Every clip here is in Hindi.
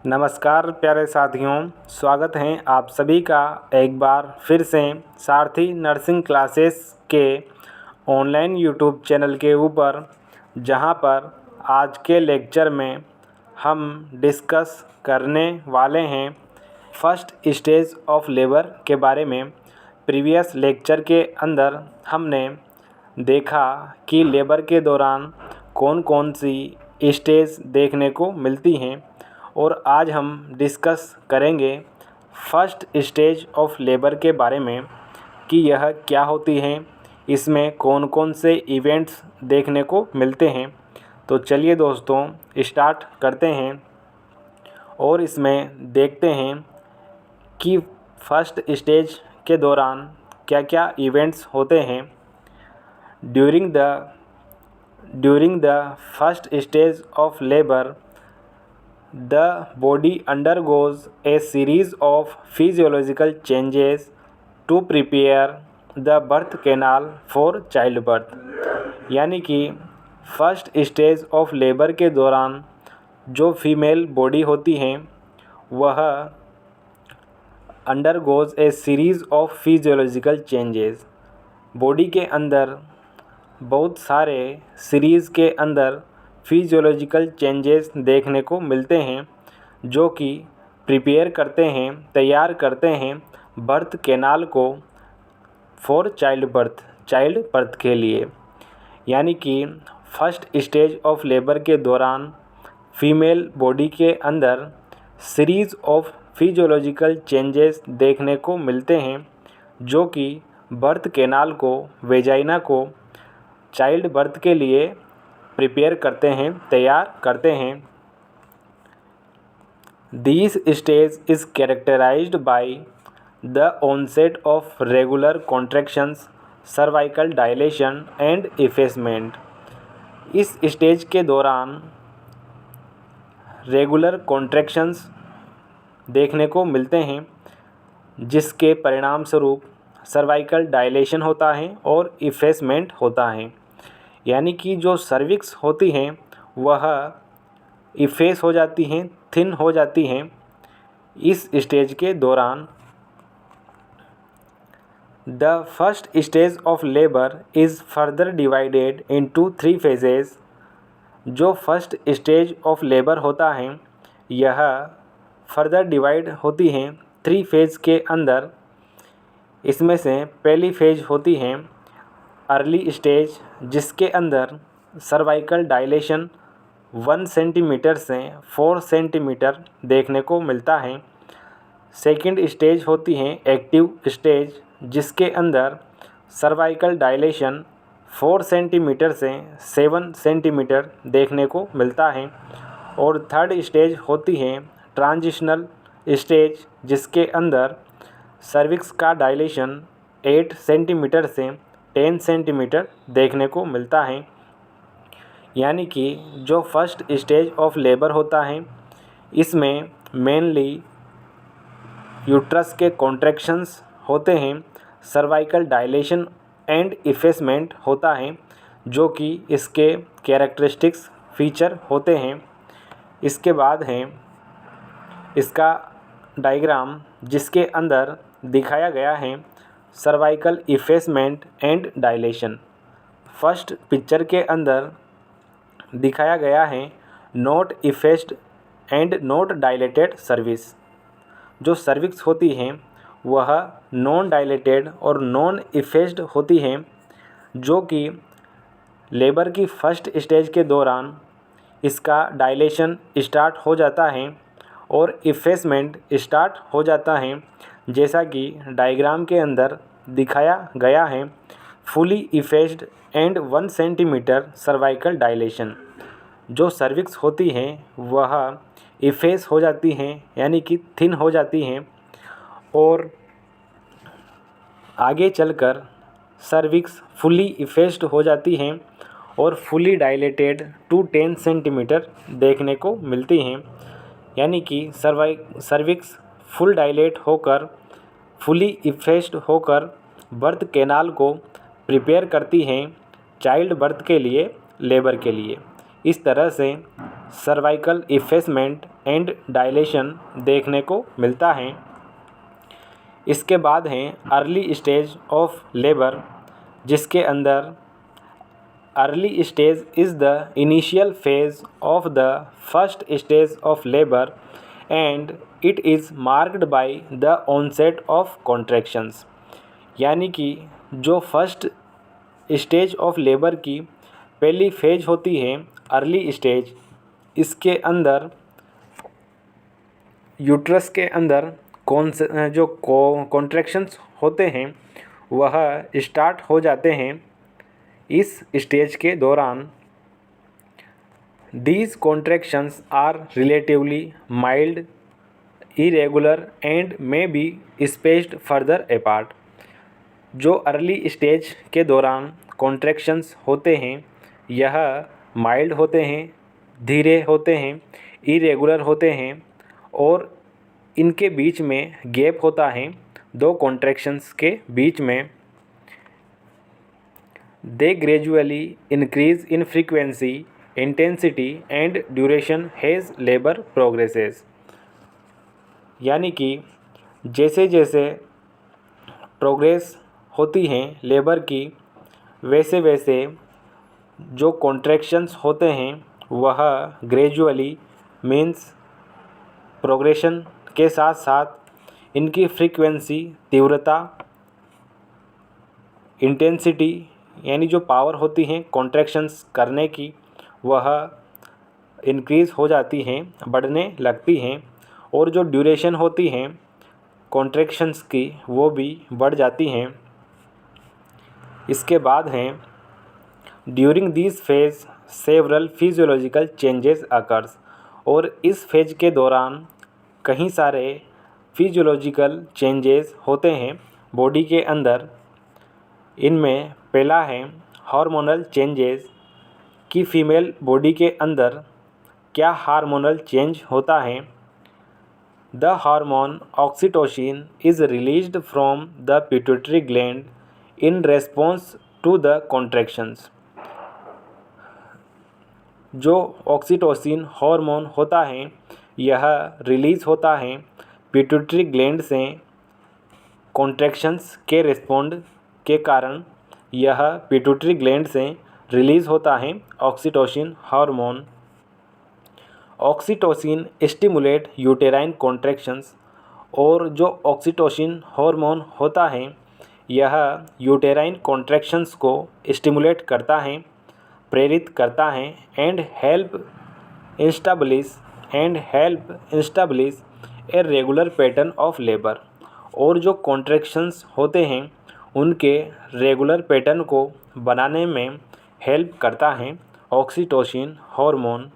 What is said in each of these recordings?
नमस्कार प्यारे साथियों, स्वागत है आप सभी का एक बार फिर से सारथी नर्सिंग क्लासेस के ऑनलाइन यूट्यूब चैनल के ऊपर, जहां पर आज के लेक्चर में हम डिस्कस करने वाले हैं फर्स्ट स्टेज ऑफ लेबर के बारे में। प्रीवियस लेक्चर के अंदर हमने देखा कि लेबर के दौरान कौन कौन सी स्टेज देखने को मिलती हैं और आज हम डिस्कस करेंगे फर्स्ट स्टेज ऑफ लेबर के बारे में कि यह क्या होती हैं, इसमें कौन कौन से इवेंट्स देखने को मिलते हैं। तो चलिए दोस्तों स्टार्ट करते हैं और इसमें देखते हैं कि फर्स्ट स्टेज के दौरान क्या क्या इवेंट्स होते हैं। During the first stage of labour, the body undergoes a series of physiological changes to prepare the birth canal for childbirth। यानी कि फर्स्ट स्टेज ऑफ लेबर के दौरान जो फीमेल बॉडी होती हैं वह undergoes A series of physiological changes, body के अंदर बहुत सारे सीरीज़ के अंदर फिजियोलॉजिकल चेंजेस देखने को मिलते हैं जो कि प्रिपेयर करते हैं, तैयार करते हैं बर्थ कैनाल को फॉर चाइल्ड बर्थ के लिए। यानी कि फर्स्ट स्टेज ऑफ लेबर के दौरान फीमेल बॉडी के अंदर सीरीज़ ऑफ फिजियोलॉजिकल चेंजेस देखने को मिलते हैं जो कि बर्थ कैनाल को, वेजाइना को चाइल्ड बर्थ के लिए प्रिपेयर करते हैं, तैयार करते हैं। This stage is characterised by the onset of regular contractions, cervical dilation and effacement. इस स्टेज के दौरान रेगुलर कॉन्ट्रैक्शंस देखने को मिलते हैं जिसके परिणाम स्वरूप सर्वाइकल डायलेशन होता है और इफेसमेंट होता है। यानी कि जो सर्विक्स होती हैं वह इफेस हो जाती हैं, थिन हो जाती हैं इस स्टेज के दौरान। The first stage of labour is further divided into 3 phases. जो फर्स्ट स्टेज ऑफ लेबर होता है यह फर्दर डिवाइड होती हैं 3 फेज के अंदर। इसमें से पहली फेज होती है अर्ली स्टेज, जिसके अंदर सर्वाइकल डायलेशन 1 सेंटीमीटर से 4 सेंटीमीटर देखने को मिलता है। सेकंड स्टेज होती है एक्टिव स्टेज, जिसके अंदर सर्वाइकल डायलेशन 4 सेंटीमीटर से 7 सेंटीमीटर देखने को मिलता है। और थर्ड स्टेज होती है ट्रांजिशनल स्टेज, जिसके अंदर सर्विक्स का डायलेशन 8 सेंटीमीटर से 10 सेंटीमीटर देखने को मिलता है। यानी कि जो फर्स्ट स्टेज ऑफ लेबर होता है इसमें मेनली यूट्रस के कॉन्ट्रैक्शंस होते हैं, सर्वाइकल डायलेशन एंड इफेसमेंट होता है जो कि इसके कैरेक्टरिस्टिक्स फीचर होते हैं। इसके बाद है इसका डायग्राम, जिसके अंदर दिखाया गया है cervical effacement and dilation. First picture के अंदर दिखाया गया है not effaced and not dilated service. जो सर्विक्स होती हैं वह नॉन डायलेटेड और नॉन इफेस्ड होती हैं, जो कि लेबर की फर्स्ट स्टेज के दौरान इसका डायलेशन स्टार्ट हो जाता है और इफेसमेंट स्टार्ट हो जाता है, जैसा कि डायग्राम के अंदर दिखाया गया है। Fully effaced and 1 centimetre cervical dilation. जो सर्विक्स होती हैं वह इफेस हो जाती हैं, यानी कि थिन हो जाती हैं और आगे चलकर सर्विक्स फुली इफेस्ड हो जाती हैं और फुली डायलेटेड टू 10 सेंटीमीटर देखने को मिलती हैं। यानी कि सर्विक्स फुल डायलेट होकर, फुली इफेस्ड होकर बर्थ कैनाल को प्रिपेयर करती हैं चाइल्ड बर्थ के लिए, लेबर के लिए। इस तरह से सर्वाइकल इफेसमेंट एंड डायलेशन देखने को मिलता है। इसके बाद हैं अर्ली स्टेज ऑफ लेबर, जिसके अंदर early stage is the initial phase of the first stage of labour and it is marked by the onset of contractions. यानी कि जो फर्स्ट स्टेज ऑफ लेबर की पहली फेज होती है अर्ली स्टेज, इसके अंदर यूट्रस के अंदर जो कॉन्ट्रैक्शंस होते हैं वह स्टार्ट हो जाते हैं इस स्टेज के दौरान। These contractions are relatively mild, irregular and may be spaced further apart. जो अर्ली स्टेज के दौरान कॉन्ट्रैक्शंस होते हैं यह माइल्ड होते हैं, धीरे होते हैं, इरेगुलर होते हैं और इनके बीच में गैप होता है दो कॉन्ट्रैक्शंस के बीच में। They gradually increase in frequency, intensity and duration as labour progresses. यानी कि जैसे जैसे प्रोग्रेस होती हैं लेबर की, वैसे वैसे जो कॉन्ट्रैक्शंस होते हैं वह ग्रेजुअली मीन्स प्रोग्रेशन के साथ साथ इनकी फ्रीक्वेंसी, तीव्रता, इंटेंसिटी यानी जो पावर होती हैं कॉन्ट्रैक्शंस करने की वह इंक्रीज़ हो जाती हैं, बढ़ने लगती हैं और जो ड्यूरेशन होती हैं कॉन्ट्रैक्शंस की वो भी बढ़ जाती हैं। इसके बाद हैं during this phase several physiological changes occurs. और इस फेज के दौरान कई सारे फिजियोलॉजिकल चेंजेस होते हैं बॉडी के अंदर। इनमें पहला है हार्मोनल चेंजेस कि फीमेल बॉडी के अंदर क्या हार्मोनल चेंज होता है। The hormone oxytocin is released from the pituitary gland in response to the contractions. जो ऑक्सीटोसिन हार्मोन होता है यह रिलीज़ होता है पिट्यूटरी ग्लैंड से कॉन्ट्रैक्शंस के रिस्पॉन्ड के कारण। यह पिट्यूटरी ग्लैंड से रिलीज़ होता है oxytocin hormone. Oxytocin stimulate uterine contractions. और जो ऑक्सीटोसिन हार्मोन होता है यह यूटेराइन कॉन्ट्रैक्शंस को स्टिमुलेट करता है, प्रेरित करता है and help establish a regular pattern of labour. और जो कॉन्ट्रैक्शंस होते हैं उनके रेगुलर पैटर्न को बनाने में हेल्प करता है oxytocin hormone.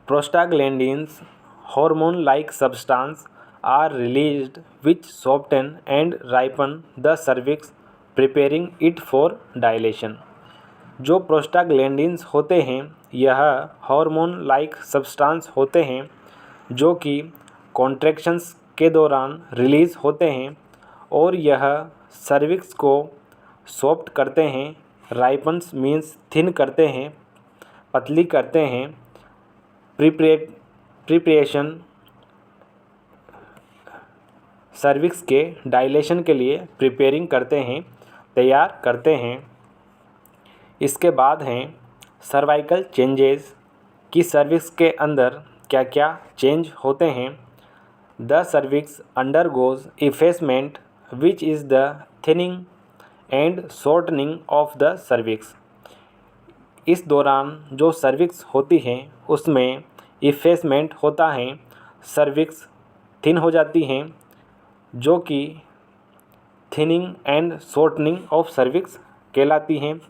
Prostaglandins hormone like substance are released which soften and ripen the cervix, preparing it for dilation. जो प्रोस्टाग्लैंडिन्स होते हैं यह हार्मोन लाइक सब्सटेंस होते हैं जो कि कॉन्ट्रैक्शंस के दौरान रिलीज़ होते हैं और यह सर्विक्स को सॉफ्ट करते हैं, राइपन्स मीन्स थिन करते हैं, पतली करते हैं, प्रिपरेशन सर्विक्स के डायलेशन के लिए प्रिपेयरिंग करते हैं, तैयार करते हैं। इसके बाद हैं सर्वाइकल चेंजेस कि सर्विक्स के अंदर क्या क्या चेंज होते हैं। The cervix undergoes effacement which is the thinning and shortening of the cervix. इस दौरान जो सर्विक्स होती है उसमें इफेसमेंट होता है, सर्विक्स थिन हो जाती हैं जो कि thinning and shortening of cervix कहलाती हैं।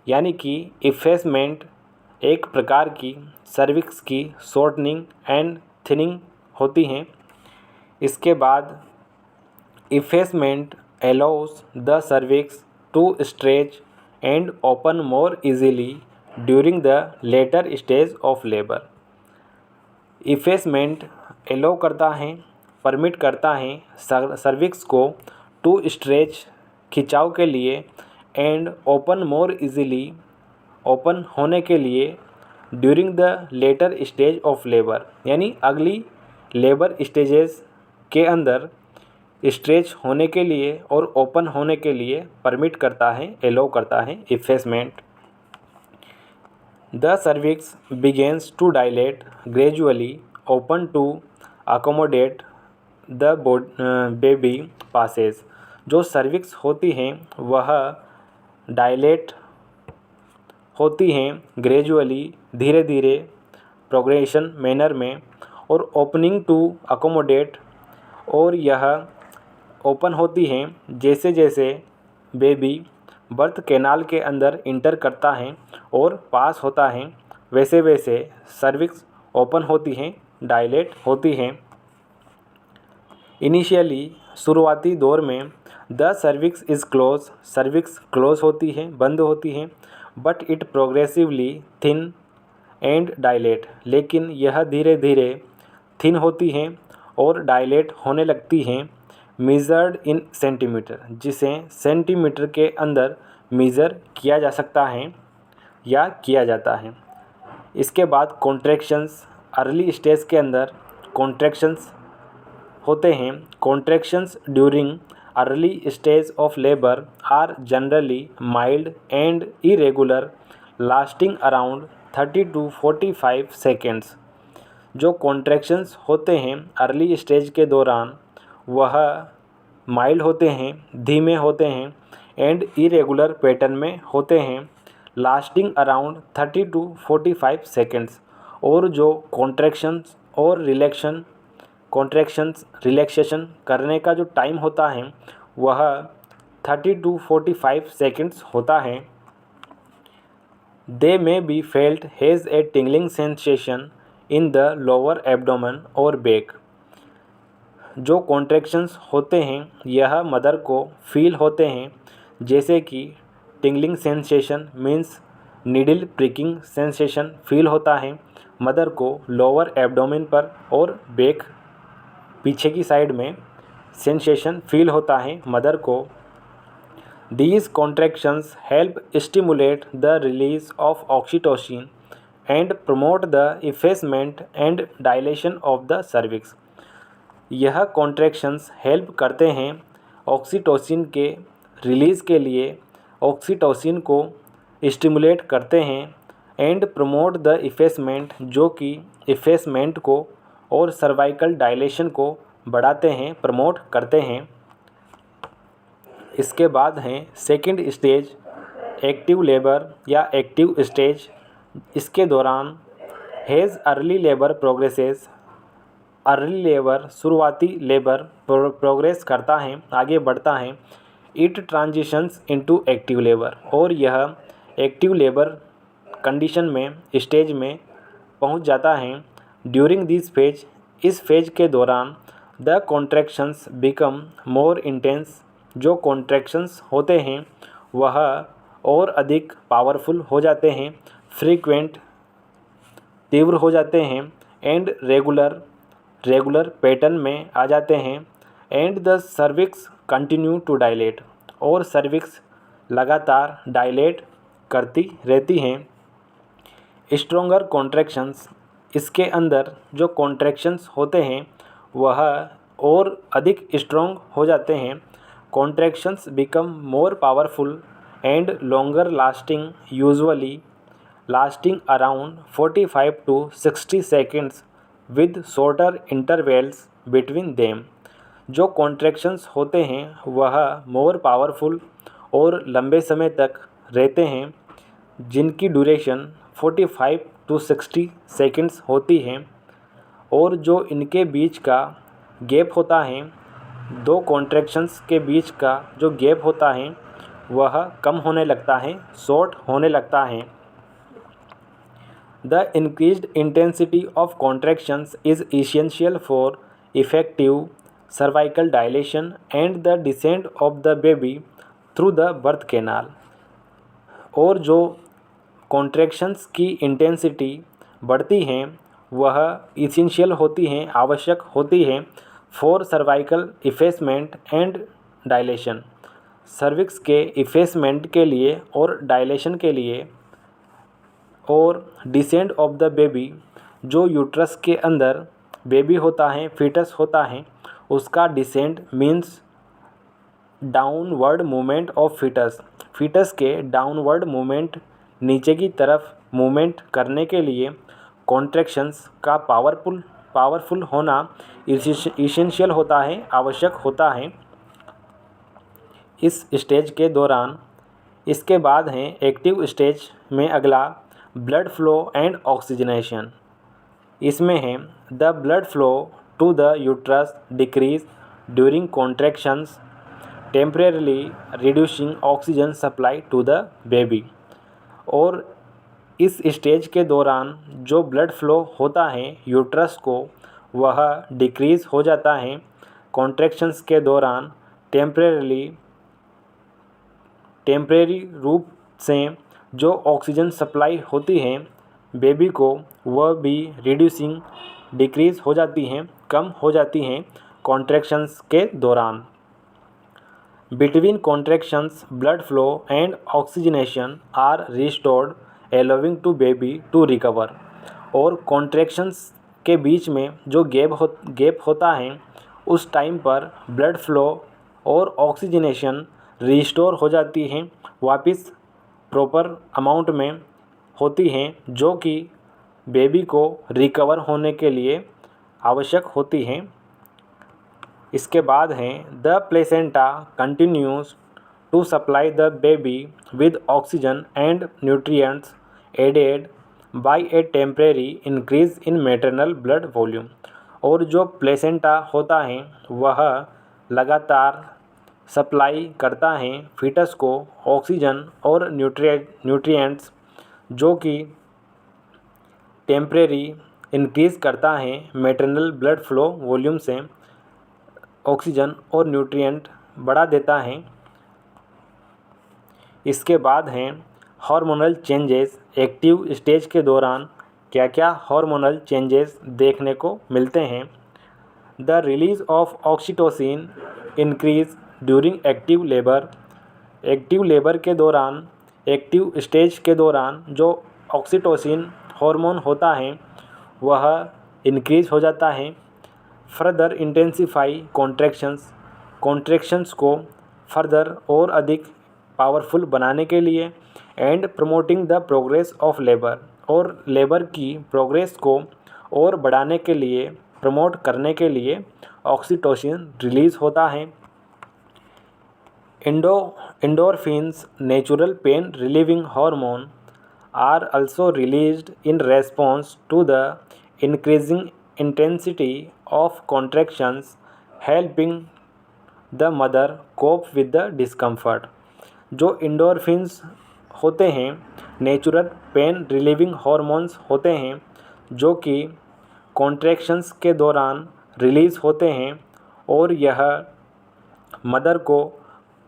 यानी कि इफेसमेंट एक प्रकार की सर्विक्स की शॉर्टनिंग एंड थिनिंग होती हैं। इसके बाद effacement allows the cervix to stretch and open more easily during the later stage of labor। Effacement allow करता है, परमिट करता है सर्विक्स को टू स्ट्रेच खिंचाव के लिए and open more easily open होने के लिए during the later stage of labour, यानी अगली लेबर स्टेजेस के अंदर स्ट्रेच होने के लिए और ओपन होने के लिए परमिट करता है, एलो करता है effacement. The cervix begins to dilate gradually open to accommodate the baby passage. जो सर्विक्स होती हैं वह डायलेट होती हैं ग्रेजुअली, धीरे धीरे, प्रोग्रेशन मैनर में, और ओपनिंग टू अकोमोडेट, और यह ओपन होती हैं जैसे जैसे बेबी बर्थ कैनाल के अंदर इंटर करता है और पास होता है, वैसे वैसे सर्विक्स ओपन होती हैं, डायलेट होती हैं। इनिशियली, शुरुआती दौर में, the cervix is close, cervix close होती है, बंद होती है, but it progressively thin and dilate, लेकिन यह धीरे धीरे थिन होती हैं और डायलेट होने लगती हैं। मेजर्ड इन सेंटीमीटर, जिसे सेंटीमीटर के अंदर मेज़र किया जा सकता है या किया जाता है। इसके बाद कॉन्ट्रैक्शंस, अर्ली स्टेज के अंदर कॉन्ट्रैक्शंस होते हैं। Contractions during early stage of labour are generally mild and irregular, lasting around 30 to 45 seconds. जो कॉन्ट्रैक्शंस होते हैं अर्ली स्टेज के दौरान वह माइल्ड होते हैं, धीमे होते हैं, एंड इरेगुलर पैटर्न में होते हैं, लास्टिंग अराउंड 30 to 45 सेकेंड्स। और जो कॉन्ट्रैक्शंस और रिलैक्सेशन करने का जो टाइम होता है वह 30 to 45 सेकेंड्स होता है। They may be felt as a tingling sensation in the lower abdomen और बैक। जो कॉन्ट्रैक्शंस होते हैं यह मदर को फील होते हैं, जैसे कि tingling sensation means needle pricking sensation feel होता है मदर को लोअर एब्डोमेन पर, और बैक पीछे की साइड में सेंसेशन फील होता है मदर को। These contractions help stimulate the release of oxytocin and promote the effacement and dilation of the cervix। यह कॉन्ट्रैक्शंस हेल्प करते हैं ऑक्सीटोसिन के रिलीज़ के लिए, ऑक्सीटोसिन को स्टिमुलेट करते हैं, एंड प्रमोट द इफेसमेंट, जो कि इफेसमेंट को और सर्वाइकल डायलेशन को बढ़ाते हैं, प्रमोट करते हैं। इसके बाद हैं सेकंड स्टेज, एक्टिव लेबर या एक्टिव स्टेज। इसके दौरान has early labour progresses, early labour शुरुआती लेबर प्रोग्रेस करता है, आगे बढ़ता है। It transitions into active labour, और यह एक्टिव लेबर कंडीशन में, स्टेज में पहुंच जाता है। ड्यूरिंग दिस फेज, इस फेज के दौरान the contractions become more intense, जो कॉन्ट्रैक्शंस होते हैं वह और अधिक पावरफुल हो जाते हैं, फ्रीक्वेंट, तीव्र हो जाते हैं, एंड रेगुलर पैटर्न में आ जाते हैं। And the cervix continue to dilate, और सर्विक्स लगातार डायलेट करती रहती हैं। स्ट्रोंगर कॉन्ट्रैक्शंस, इसके अंदर जो कॉन्ट्रैक्शंस होते हैं वह और अधिक स्ट्रोंग हो जाते हैं। Contractions become more powerful and longer lasting, usually lasting around 45 to 60 seconds with shorter intervals between them. जो कॉन्ट्रैक्शंस होते हैं वह मोर पावरफुल और लंबे समय तक रहते हैं, जिनकी ड्यूरेशन 45 to 60 सेकेंड्स होती हैं, और जो इनके बीच का गैप होता है, दो कॉन्ट्रैक्शंस के बीच का जो गैप होता है वह कम होने लगता है, शॉर्ट होने लगता है। The increased intensity of contractions is essential for effective cervical dilation and the descent of the baby through the birth canal. और जो कॉन्ट्रैक्शंस की इंटेंसिटी बढ़ती हैं वह इसेंशियल होती हैं, आवश्यक होती हैं, for cervical effacement and dilation, cervix के इफेसमेंट के लिए और डायलेशन के लिए। और डिसेंड ऑफ द बेबी, जो यूट्रस के अंदर बेबी होता है, फीटस होता है, उसका descend means downward movement of foetus. Foetus के डाउनवर्ड मूवमेंट, नीचे की तरफ मूवमेंट करने के लिए कॉन्ट्रैक्शंस का पावरफुल होना इसेंशियल होता है, आवश्यक होता है इस स्टेज के दौरान। इसके बाद है एक्टिव स्टेज में अगला ब्लड फ्लो एंड ऑक्सीजनेशन। इसमें है the blood flow to the uterus decrease during contractions, temporarily reducing oxygen supply to the baby. और इस स्टेज के दौरान जो ब्लड फ्लो होता है यूट्रस को, वह डिक्रीज़ हो जाता है कॉन्ट्रैक्शंस के दौरान। टेम्परेरी रूप से जो ऑक्सीजन सप्लाई होती है बेबी को, वह भी रिड्यूसिंग डिक्रीज़ हो जाती हैं, कम हो जाती हैं कॉन्ट्रैक्शंस के दौरान। Between contractions blood flow and oxygenation are restored, allowing to baby to recover. और कॉन्ट्रैक्शंस के बीच में जो गैप होता है, उस टाइम पर ब्लड फ्लो और ऑक्सीजनेशन रिस्टोर हो जाती हैं, वापस प्रॉपर अमाउंट में होती हैं, जो कि बेबी को रिकवर होने के लिए आवश्यक होती हैं। इसके बाद हैं the placenta continues to supply the baby with oxygen and nutrients aided by a temporary increase in maternal blood volume. और जो प्लेसेंटा होता है वह लगातार सप्लाई करता है फीटस को ऑक्सीजन और न्यूट्रिएंट्स, जो कि टेम्परेरी इंक्रीज़ करता है मैटरनल ब्लड फ्लो वॉल्यूम से, ऑक्सीजन और न्यूट्रिएंट बढ़ा देता है। इसके बाद हैं हार्मोनल चेंजेस। एक्टिव स्टेज के दौरान क्या क्या हार्मोनल चेंजेस देखने को मिलते हैं? The release of oxytocin increase during active labour. Active labour के दौरान, एक्टिव स्टेज के दौरान जो ऑक्सीटोसिन हार्मोन होता है वह इंक्रीज हो जाता है। फर्दर इंटेंसिफाई कॉन्ट्रैक्शंस को फर्दर और अधिक पावरफुल बनाने के लिए, and promoting the progress of labour, और लेबर की प्रोग्रेस को और बढ़ाने के लिए, प्रमोट करने के लिए ऑक्सीटोसिन रिलीज़ होता है। Endorphins, natural pain relieving hormone, are also released in response to the increasing intensity of contractions, helping the mother cope with the discomfort। जो एंडोर्फिन्स होते हैं, नेचुरल पेन रिलीविंग हार्मोन्स होते हैं, जो कि कॉन्ट्रैक्शंस के दौरान रिलीज़ होते हैं, और यह मदर को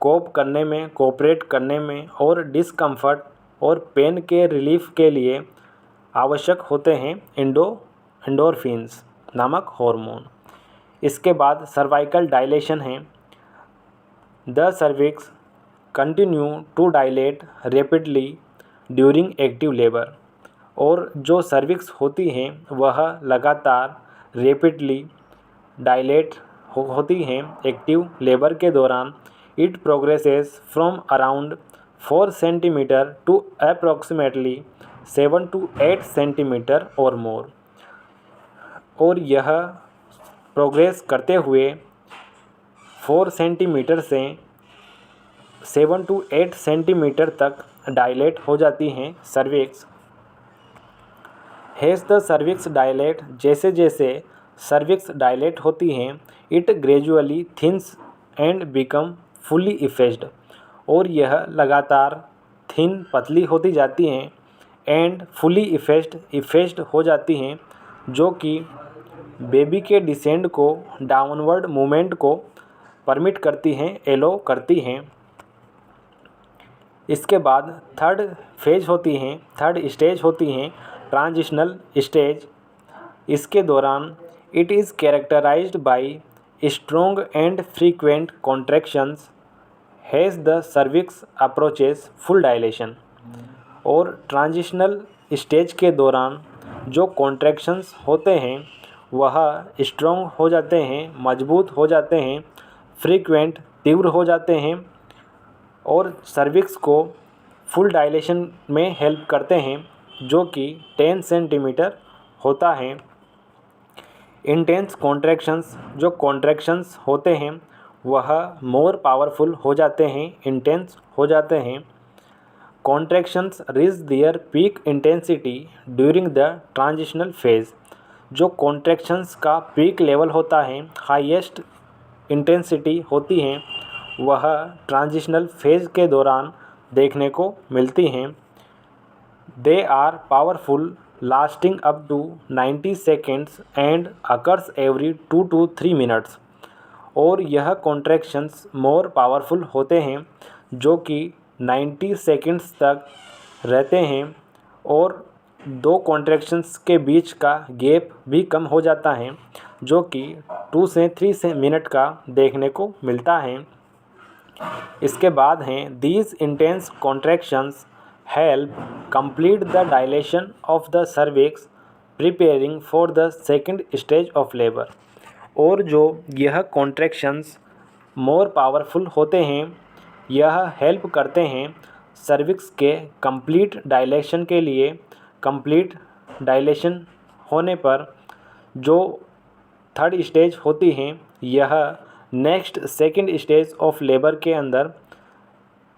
कोप करने में, कोऑपरेट करने में और डिस्कम्फर्ट और पेन के रिलीफ के लिए आवश्यक होते हैं एंडोर्फिन्स नामक हार्मोन। इसके बाद सर्वाइकल डायलेशन है। The cervix continue to dilate rapidly during active labour. और जो सर्विक्स होती हैं वह लगातार रैपिडली डायलेट होती हैं एक्टिव लेबर के दौरान। It progresses from around 4 centimetre to approximately 7 to 8 centimetre और मोर। और यह प्रोग्रेस करते हुए 4 सेंटीमीटर से 7 to 8 सेंटीमीटर तक डायलेट हो जाती हैं cervix. Has the cervix dilate, जैसे जैसे सर्विक्स डायलेट होती हैं, it gradually thins and become fully effaced. और यह लगातार थिन, पतली होती जाती हैं, एंड फुली इफेस्ड हो जाती हैं, जो कि बेबी के डिसेंड को, डाउनवर्ड मूवमेंट को परमिट करती हैं, एलो करती हैं। इसके बाद थर्ड स्टेज होती हैं ट्रांजिशनल स्टेज। इसके दौरान it is characterised by strong and frequent contractions has the cervix approaches full dilation. और ट्रांजिशनल स्टेज के दौरान जो कॉन्ट्रैक्शंस होते हैं वह स्ट्रॉन्ग हो जाते हैं, मजबूत हो जाते हैं, फ्रीक्वेंट तीव्र हो जाते हैं और सर्विक्स को फुल डायलेशन में हेल्प करते हैं, जो कि 10 सेंटीमीटर होता है। इंटेंस कॉन्ट्रैक्शंस, जो कॉन्ट्रैक्शंस होते हैं वह मोर पावरफुल हो जाते हैं, इंटेंस हो जाते हैं। Contractions reach there peak intensity during the transitional phase. जो कॉन्ट्रैक्शंस का पीक लेवल होता है, हाईएस्ट इंटेंसिटी होती हैं, वह ट्रांजिशनल फेज के दौरान देखने को मिलती हैं। They are powerful lasting up to 90 seconds and occurs every 2 to 3 minutes. और यह कॉन्ट्रैक्शंस मोर पावरफुल होते हैं जो कि 90 सेकेंड्स तक रहते हैं और दो कॉन्ट्रैक्शंस के बीच का गैप भी कम हो जाता है, जो कि 2 से 3 मिनट का देखने को मिलता है। इसके बाद हैं these intense contractions help complete the dilation of the cervix preparing for the second stage of labour. और जो यह कॉन्ट्रैक्शंस मोर पावरफुल होते हैं, यह हेल्प करते हैं सर्विक्स के कंप्लीट डायलेशन के लिए। कंप्लीट डायलेशन होने पर जो थर्ड स्टेज होती हैं, यह next second stage of labour के अंदर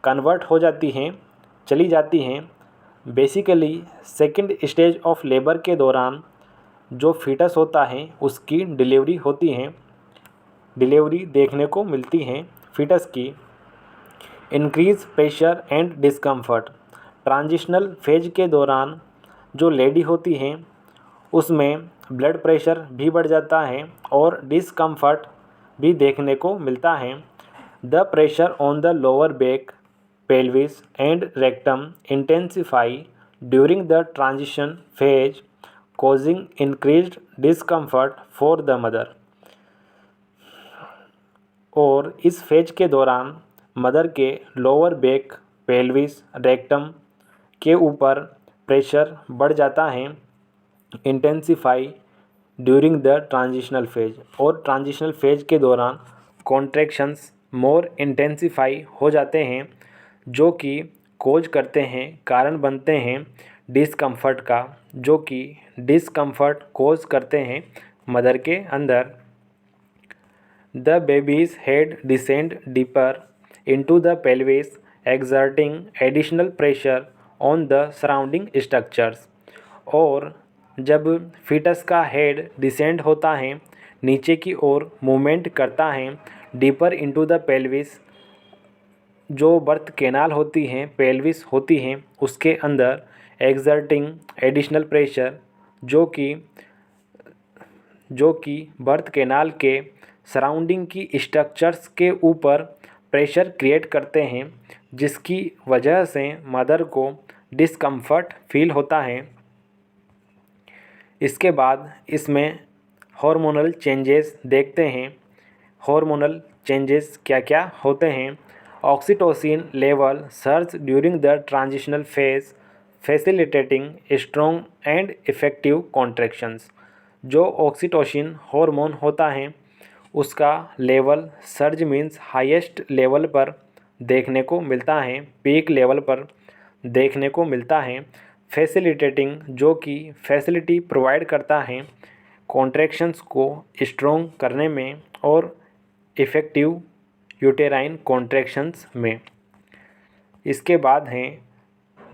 कन्वर्ट हो जाती हैं, चली जाती हैं। Basically second stage of labour के दौरान जो फीटस होता है उसकी डिलीवरी होती है, डिलीवरी देखने को मिलती हैं फीटस की। Increase pressure and discomfort. Transitional phase के दौरान जो लेडी होती हैं उसमें ब्लड प्रेशर भी बढ़ जाता है और डिस्कम्फर्ट भी देखने को मिलता है। The pressure on the lower back, pelvis and rectum intensify during the transition phase causing increased discomfort for the mother। और इस फेज के दौरान मदर के लोअर बैक, पेल्विस, रेक्टम के ऊपर प्रेशर बढ़ जाता है। Intensify during the transitional phase. और ट्रांजिशनल फेज के दौरान कॉन्ट्रैक्शंस मोर इंटेंसिफाई हो जाते हैं, जो कि कोज करते हैं, कारण बनते हैं डिस्कम्फर्ट का, जो कि डिस्कम्फर्ट कोज करते हैं मदर के अंदर। The babies head descend deeper into the pelvis exerting additional pressure on the surrounding structures. और जब फीटस का हेड डिसेंड होता है, नीचे की ओर मूवमेंट करता है डीपर इनटू द पेल्विस, जो बर्थ कैनाल होती हैं, पेल्विस होती हैं, उसके अंदर एक्सर्टिंग एडिशनल प्रेशर, जो कि बर्थ कैनाल के सराउंडिंग की स्ट्रक्चर्स के ऊपर प्रेशर क्रिएट करते हैं, जिसकी वजह से मदर को डिस्कम्फर्ट फील होता है। इसके बाद इसमें हार्मोनल चेंजेस देखते हैं। हार्मोनल चेंजेस क्या क्या होते हैं। Oxytocin level surge during the transitional phase facilitating strong and effective contractions. जो ऑक्सीटोसिन हार्मोन होता है उसका level surge means highest level पर देखने को मिलता है, पीक लेवल पर देखने को मिलता है। फैसिलिटेटिंग, जो कि फैसिलिटी प्रोवाइड करता है कॉन्ट्रैक्शंस को स्ट्रॉन्ग करने में और इफ़ेक्टिव यूटेराइन कॉन्ट्रैक्शंस में। इसके बाद हैं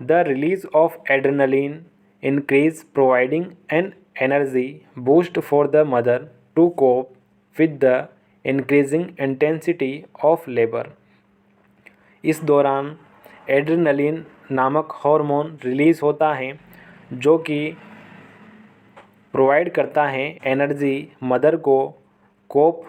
the release of adrenaline increase providing an energy boost for the mother to cope with the increasing intensity of labour. इस दौरान एड्रेनलिन नामक हार्मोन रिलीज़ होता है, जो कि प्रोवाइड करता है एनर्जी मदर को कोप